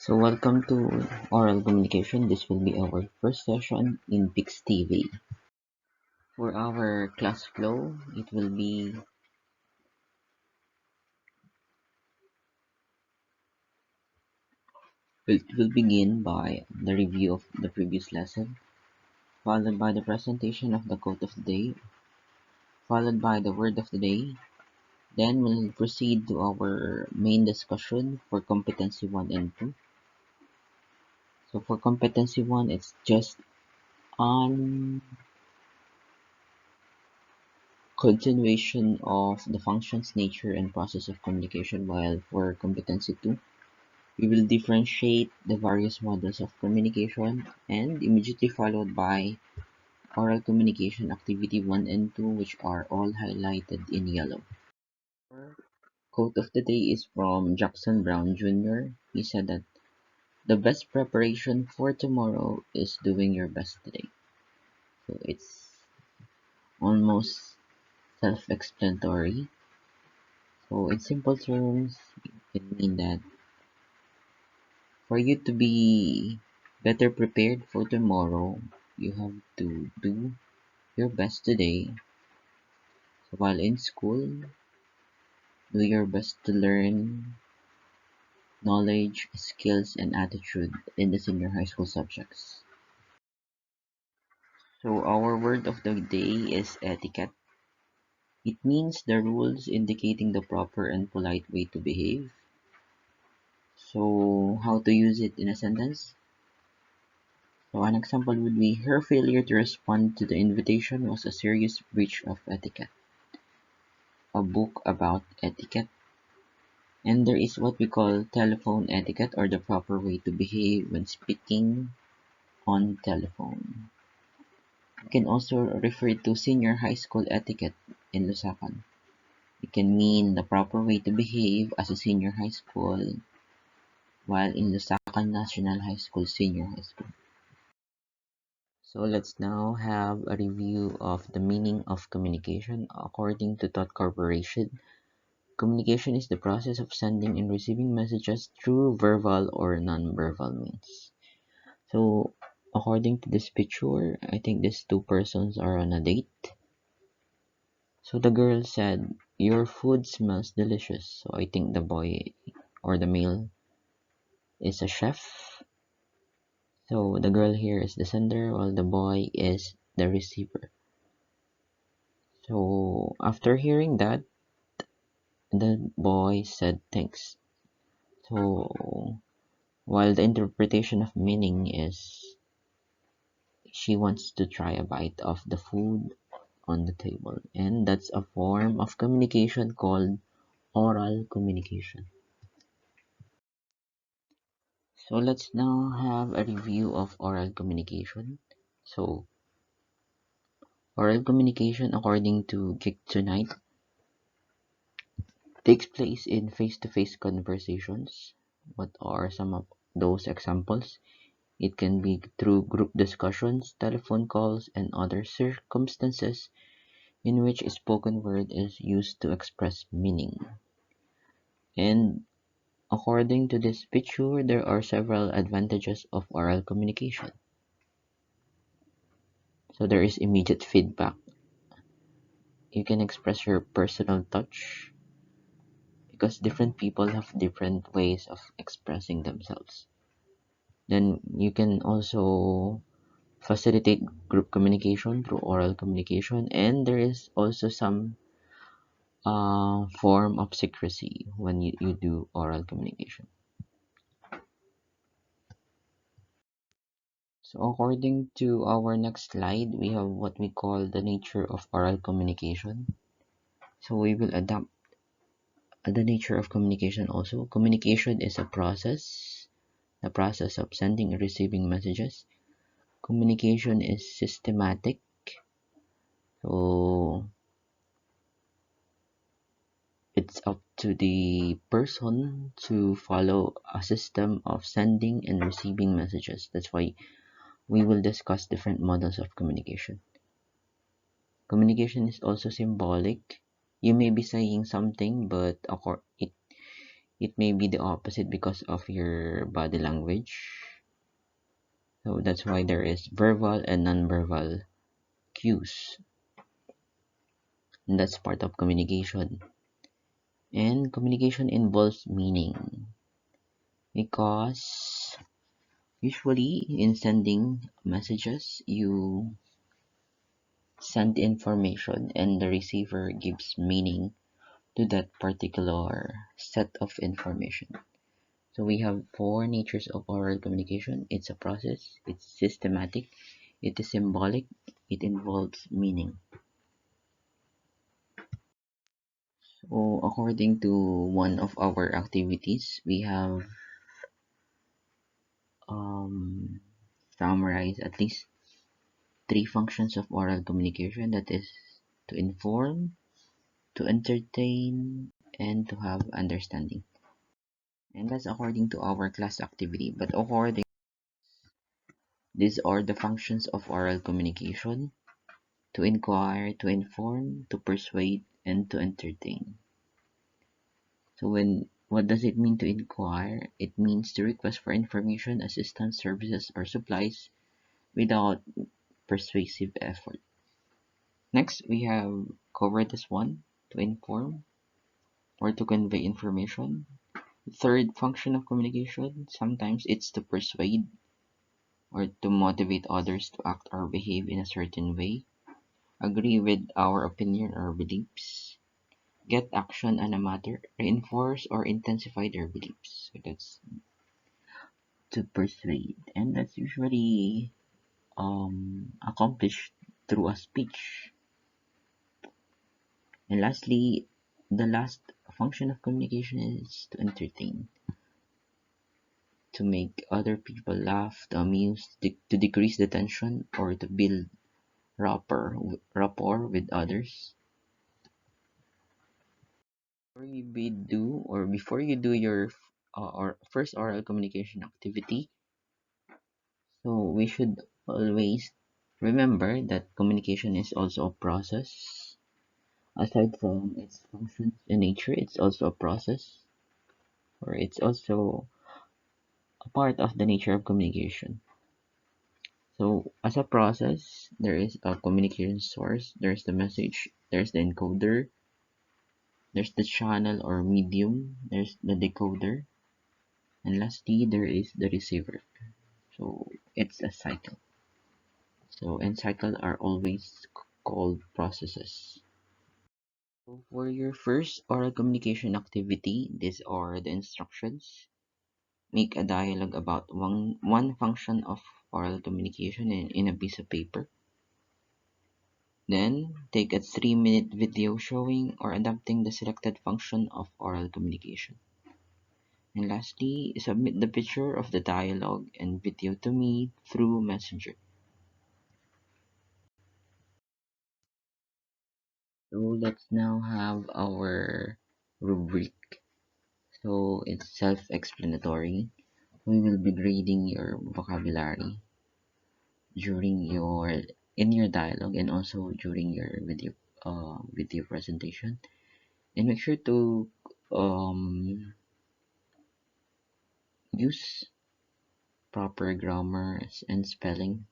So welcome to oral communication. This will be our first session in PIQ'S TV. For our class flow, it will begin by the review of the previous lesson, followed by the presentation of the quote of the day, followed by the word of the day. Then we'll proceed to our main discussion for competency 1 and 2. So for competency 1, it's just on continuation of the functions, nature, and process of communication, while for competency 2, we will differentiate the various models of communication and immediately followed by oral communication activity 1 and 2, which are all highlighted in yellow. Our quote of the day is from Jackson Brown Jr. He said that the best preparation for tomorrow is doing your best today. So it's almost self-explanatory. So in simple terms, it means that for you to be better prepared for tomorrow, you have to do your best today. So while in school, do your best to learn knowledge, skills, and attitude in the senior high school subjects. So our word of the day is etiquette. It means the rules indicating the proper and polite way to behave. So how to use it in a sentence? So an example would be her failure to respond to the invitation was a serious breach of etiquette. A book about etiquette. And there is what we call telephone etiquette, or the proper way to behave when speaking on telephone. We can also refer to senior high school etiquette in Lusacan. It can mean the proper way to behave as a senior high school while in Lusacan National High School, senior high school. So let's now have a review of the meaning of communication. According to Thought Corporation, communication is the process of sending and receiving messages through verbal or non-verbal means. So according to this picture, I think these two persons are on a date. So the girl said, "Your food smells delicious." So I think the boy or the male is a chef. So the girl here is the sender while the boy is the receiver. So after hearing that, the boy said thanks. So while the interpretation of meaning is she wants to try a bite of the food on the table, and that's a form of communication called oral communication. So let's now have a review of oral communication. So oral communication, according to Geek Tonight, takes place in face-to-face conversations. What are some of those examples? It can be through group discussions, telephone calls, and other circumstances in which a spoken word is used to express meaning. And according to this picture, there are several advantages of oral communication. So there is immediate feedback. You can express your personal touch because different people have different ways of expressing themselves. Then you can also facilitate group communication through oral communication, and there is also some form of secrecy when you do oral communication. So according to our next slide, we have what we call the nature of oral communication. So we will adapt the nature of communication also. Communication is a process, the process of sending and receiving messages. Communication is systematic. So it's up to the person to follow a system of sending and receiving messages. That's why we will discuss different models of communication. Communication is also symbolic. You may be saying something, but It may be the opposite because of your body language. So that's why there is verbal and non-verbal cues. And that's part of communication. And communication involves meaning because usually in sending messages, you send information and the receiver gives meaning to that particular set of information. So we have four natures of oral communication. It's a process, it's systematic, it is symbolic, it involves meaning. So according to one of our activities, we have um, summarized at least three functions of oral communication, that is to inform, to entertain, and to have understanding. And that's according to our class activity. But according, these are the functions of oral communication: to inquire, to inform, to persuade, and to entertain. So what does it mean to inquire? It means to request for information, assistance, services, or supplies without persuasive effort. Next, we have covered this one: to inform or to convey information. Third function of communication, sometimes it's to persuade or to motivate others to act or behave in a certain way, agree with our opinion or beliefs, get action on a matter, reinforce or intensify their beliefs. So that's to persuade, and that's usually accomplished through a speech. And lastly, the last function of communication is to entertain, to make other people laugh, to amuse, to decrease the tension, or to build rapport with others. Before you do your or first oral communication activity, so we should always remember that communication is also a process. Aside from its functions in nature, it's also a process, or it's also a part of the nature of communication. So as a process, there is a communication source, there's the message, there's the encoder, there's the channel or medium, there's the decoder, and lastly, there is the receiver. So it's a cycle. So and cycle are always called processes. So for your first oral communication activity, these are the instructions. Make a dialogue about one function of oral communication in a piece of paper. Then, take a 3-minute video showing or adapting the selected function of oral communication. And lastly, submit the picture of the dialogue and video to me through Messenger. So let's now have our rubric. So it's self-explanatory. We will be grading your vocabulary during in your dialogue and also during your video presentation. And make sure to um use proper grammar and spelling.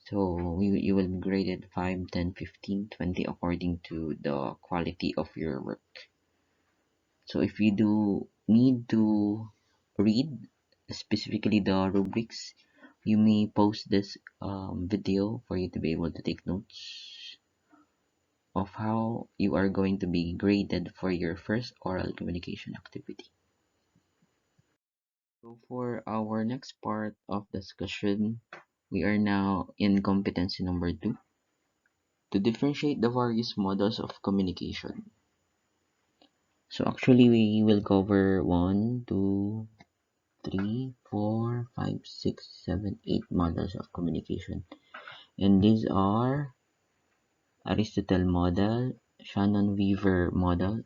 So you will be graded 5, 10, 15, 20 according to the quality of your work. So if you do need to read specifically the rubrics, you may post this video for you to be able to take notes of how you are going to be graded for your first oral communication activity. So for our next part of discussion, we are now in competency number 2, to differentiate the various models of communication. So actually we will cover 1, 2, 3, 4, 5, 6, 7, 8 models of communication. And these are Aristotle model, Shannon-Weaver model,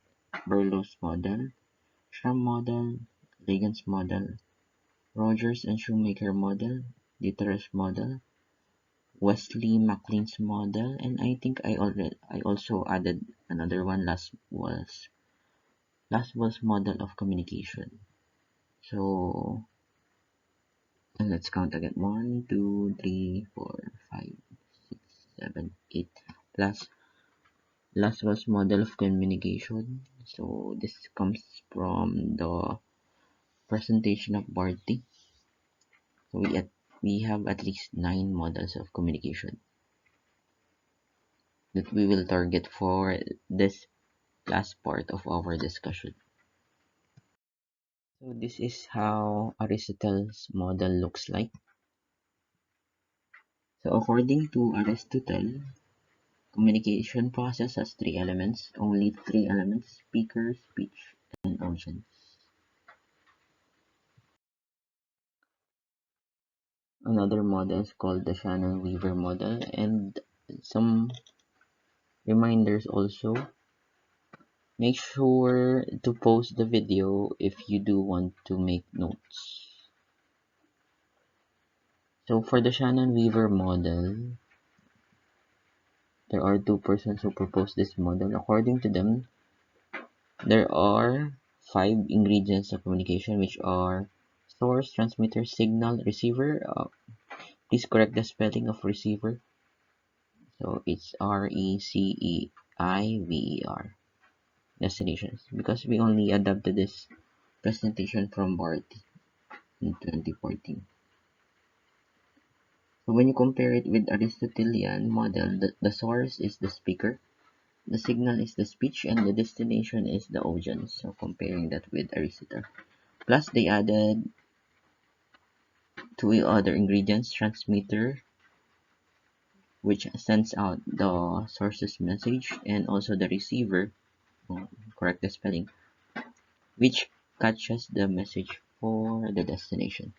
Berlow's model, Schramm model, Liggins model, Rogers and Shoemaker model, Dieterich model, Wesley McLean's model, and I think I also added another one last was Laswell's model of communication. So, and let's count again. 1, 2, 3, 4, 5, 6, 7, 8. Laswell's model of communication. So, this comes from the presentation of Barty. So, we have at least 9 models of communication that we will target for this last part of our discussion. So this is how Aristotle's model looks like. So according to Aristotle, communication process has 3 elements, only 3 elements: speaker, speech, and audience. Another model is called the Shannon-Weaver model, and some reminders also. Make sure to pause the video if you do want to make notes. So for the Shannon-Weaver model, there are 2 persons who proposed this model. According to them, there are 5 ingredients of communication, which are source, transmitter, signal, receiver. Please correct the spelling of receiver. So it's Receiver. Destinations. Because we only adapted this presentation from Barty in 2014. So when you compare it with Aristotelian model, the source is the speaker, the signal is the speech, and the destination is the audience. So comparing that with Aristotle. Plus they added 2 other ingredients: transmitter, which sends out the source's message, and also the receiver, correct the spelling, which catches the message for the destination.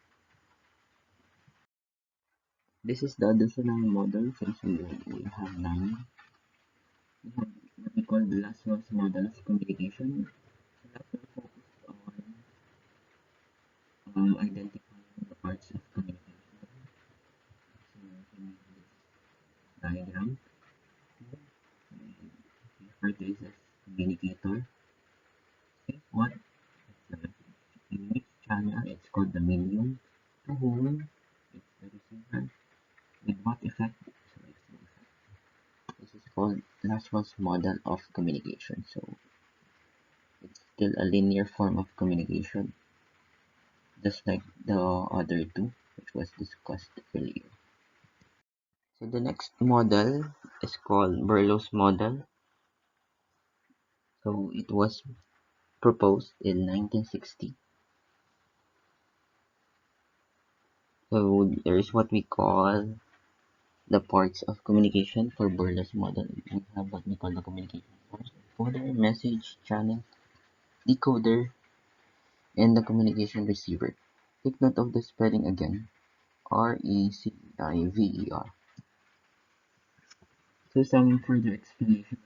This is the additional model since we have 9. We have what we call the Laswell's model of communication. Laswell focused on identifying the parts of communication. So he made this diagram. We refer to this as communicator. Okay, what? The message. In which channel? It's called the medium. To whom? It's the receiver. With what effect? So it's the effect. This is called Laswell's model of communication. So it's still a linear form of communication, just like the other two, which was discussed earlier. So the next model is called Berlow's model. So it was proposed in 1960. So there is what we call the parts of communication for Berlow's model. We have what we call the communication source, encoder, message, channel, decoder, and the communication receiver. Take note of the spelling again. Receiver. So some further explanation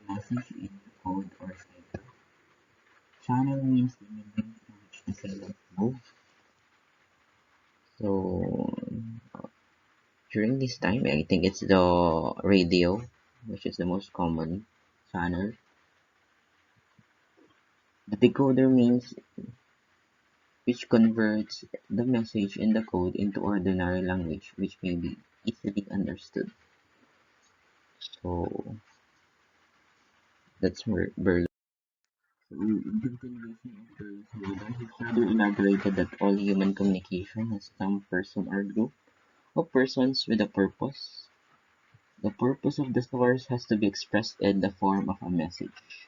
about message in code or cipher. Channel means the medium through which the signal moves. So during this time, I think it's the radio, which is the most common channel. The decoder means which converts the message in the code into ordinary language, which may be easily understood. So that's where Berlin. So in continuation of Berlin's model, he further elaborated that all human communication has some person or group of persons with a purpose. The purpose of the source has to be expressed in the form of a message.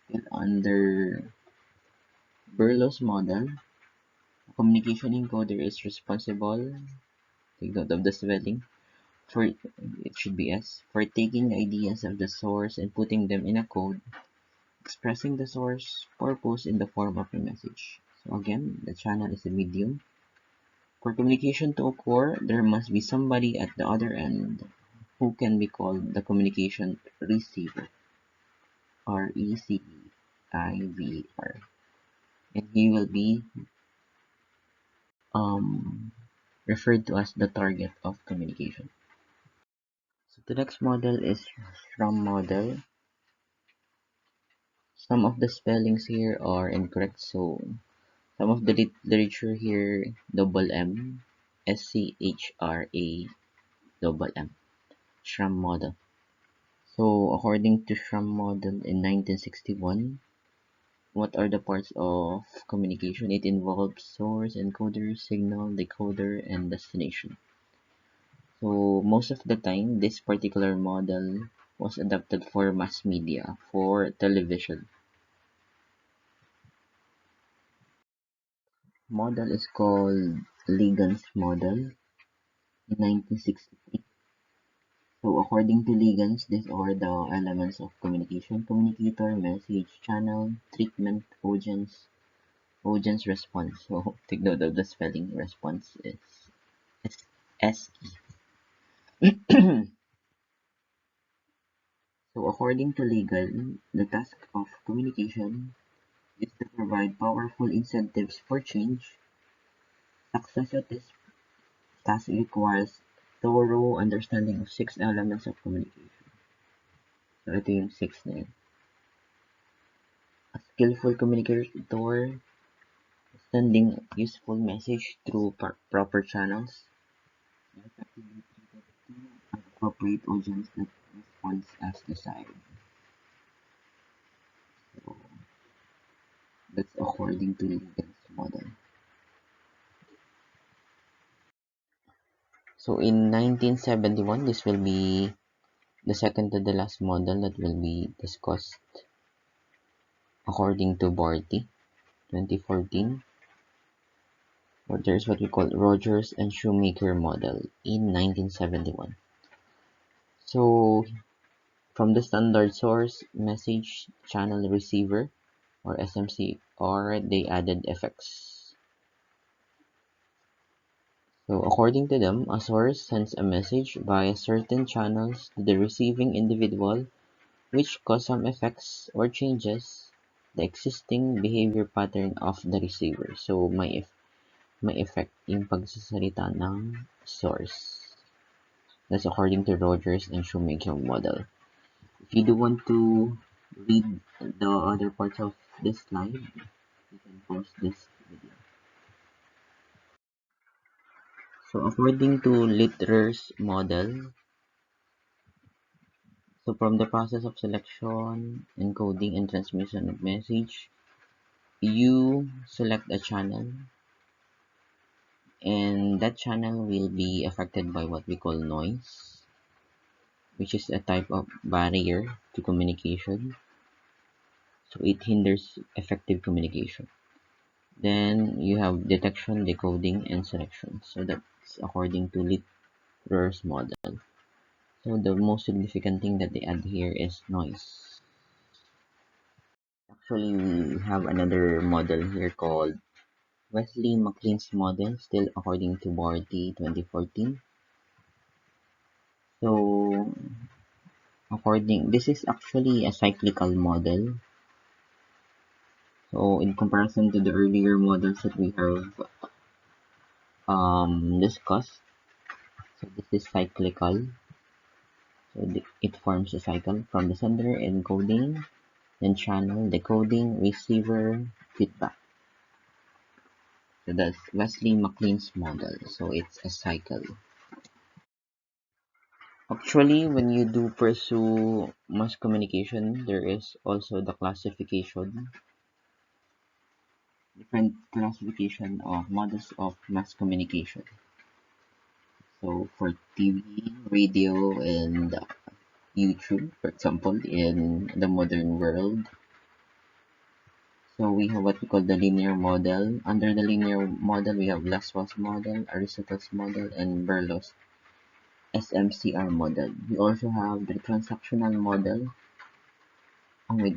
Still under Berlow's model, a communication encoder is responsible, take note of the spelling, for it should be S, for taking the ideas of the source and putting them in a code, expressing the source purpose in the form of a message. So again, the channel is the medium. For communication to occur, there must be somebody at the other end who can be called the communication receiver. Receiver. And he will be um, referred to as the target of communication. The next model is Schramm model. Some of the spellings here are incorrect, so some of the literature here, double M, SCHRA, double M, Schramm model. So according to Schramm model in 1961, what are the parts of communication? It involves source, encoder, signal, decoder, and destination. So most of the time, this particular model was adapted for mass media, for television. Model is called Ligan's model in 1963. So according to Ligan's, these are the elements of communication: communicator, message, channel, treatment, audience response. So take note of the spelling. Response is S. So according to Ligan, the task of communication is to provide powerful incentives for change. Success at this task requires thorough understanding of six elements of communication. So ito yung six na yun. A skillful communicator, sending useful message through proper channels, effectively treated to an appropriate audience that responds as desired. So that's according to Ligan's model. So in 1971, this will be the second to the last model that will be discussed according to Barty, 2014. Or there's what we call Rogers and Shoemaker model in 1971. So from the standard source message channel receiver or SMCR, they added effects. So according to them, a source sends a message via certain channels to the receiving individual which cause some effects or changes the existing behavior pattern of the receiver. So may effect yung pagsasalita ng source. That's according to Rogers and Shoemaker model. If you do want to read the other parts of this slide, you can pause this video. So according to Litterer's model, so from the process of selection, encoding, and transmission of message, you select a channel, and that channel will be affected by what we call noise, which is a type of barrier to communication. So it hinders effective communication. Then you have detection, decoding, and selection. So that's according to Litterer's model. So the most significant thing that they add here is noise. Actually, we have another model here called Wesley McLean's model, still according to Barty 2014. So this is actually a cyclical model. So in comparison to the earlier models that we have discussed, so this is cyclical. So it forms a cycle from the sender encoding, then channel decoding, receiver feedback. So that's Wesley McLean's model. So it's a cycle. Actually, when you do pursue mass communication, there is also the different classification of models of mass communication. So for TV, radio, and YouTube, for example, in the modern world. So we have what we call the linear model. Under the linear model, we have Laswell's model, Aristotle's model, and Berlow's SMCR model. We also have the transactional model.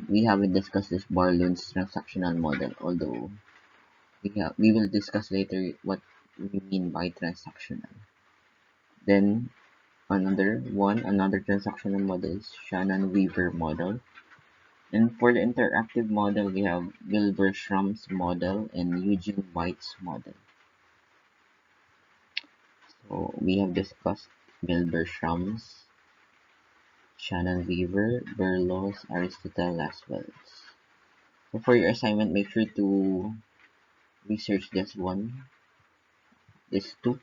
We haven't discussed this Barloon's transactional model, although we will discuss later what we mean by transactional. Then another transactional model is Shannon-Weaver model. And for the interactive model, we have Wilbur Schramm's model and Eugene White's model. So we have discussed Wilbur Schramm's. Shannon Weaver, Berlos, Aristotle, Laswell. So for your assignment, make sure to research this two.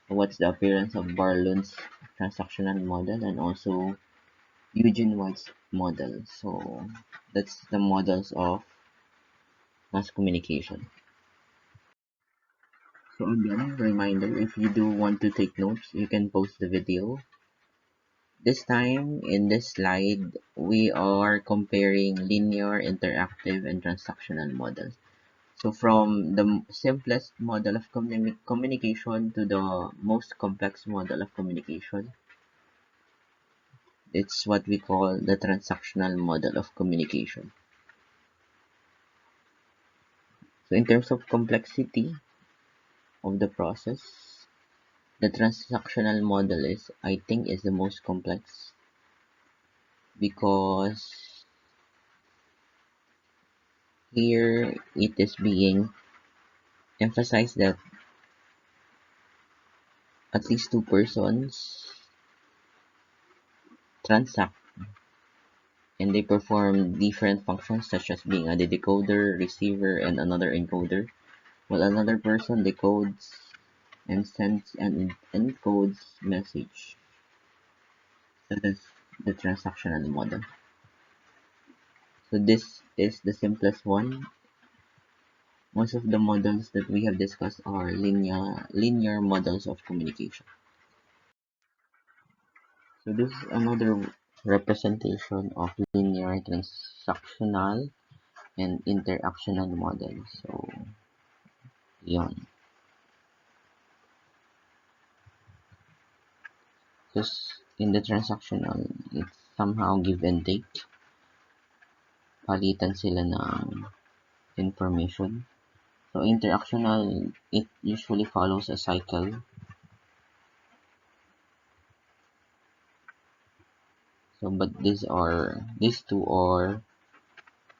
What's the appearance of Barloon's transactional model and also Eugene White's model. So that's the models of mass communication. So again, reminder, if you do want to take notes, you can pause the video. This time, in this slide, we are comparing linear, interactive, and transactional models. So from the simplest model of communication to the most complex model of communication, it's what we call the transactional model of communication. So in terms of complexity of the process, the transactional model I think, is the most complex because here it is being emphasized that at least two persons transact and they perform different functions such as being a decoder, receiver, and another encoder, while another person decodes and sends and encodes message. So that's the transactional model. So this is the simplest one. Most of the models that we have discussed are linear models of communication. So this is another representation of linear, transactional, and interactional model. So yon. Because in the transactional, it's somehow give and take. Palitan sila ng information. So interactional, it usually follows a cycle. So but these two are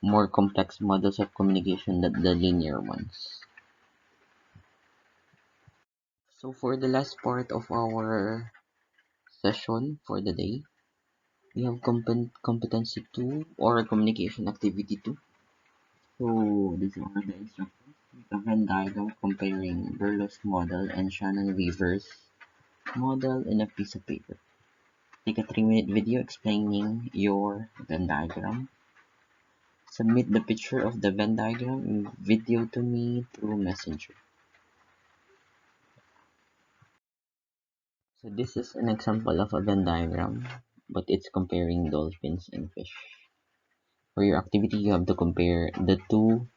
more complex models of communication than the linear ones. So for the last part of our session for the day, we have competency 2 or communication activity 2. So these are the instructions. The Venn diagram comparing Berlow's model and Shannon Weaver's model in a piece of paper. Take a 3-minute video explaining your Venn diagram. Submit the picture of the Venn diagram in video to me through Messenger. So this is an example of a Venn diagram, but it's comparing dolphins and fish. For your activity, you have to compare the two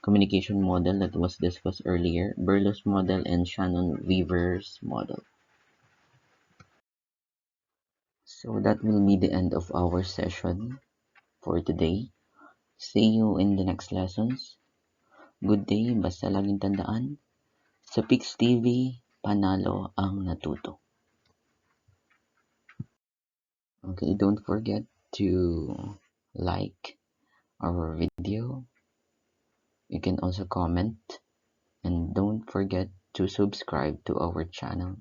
communication model that was discussed earlier, Berlow's model and Shannon Weaver's model. So that will be the end of our session for today. See you in the next lessons. Good day, basta laging tandaan, sa PIQ'S TV, panalo ang natuto. Okay, don't forget to like our video. You can also comment and don't forget to subscribe to our channel.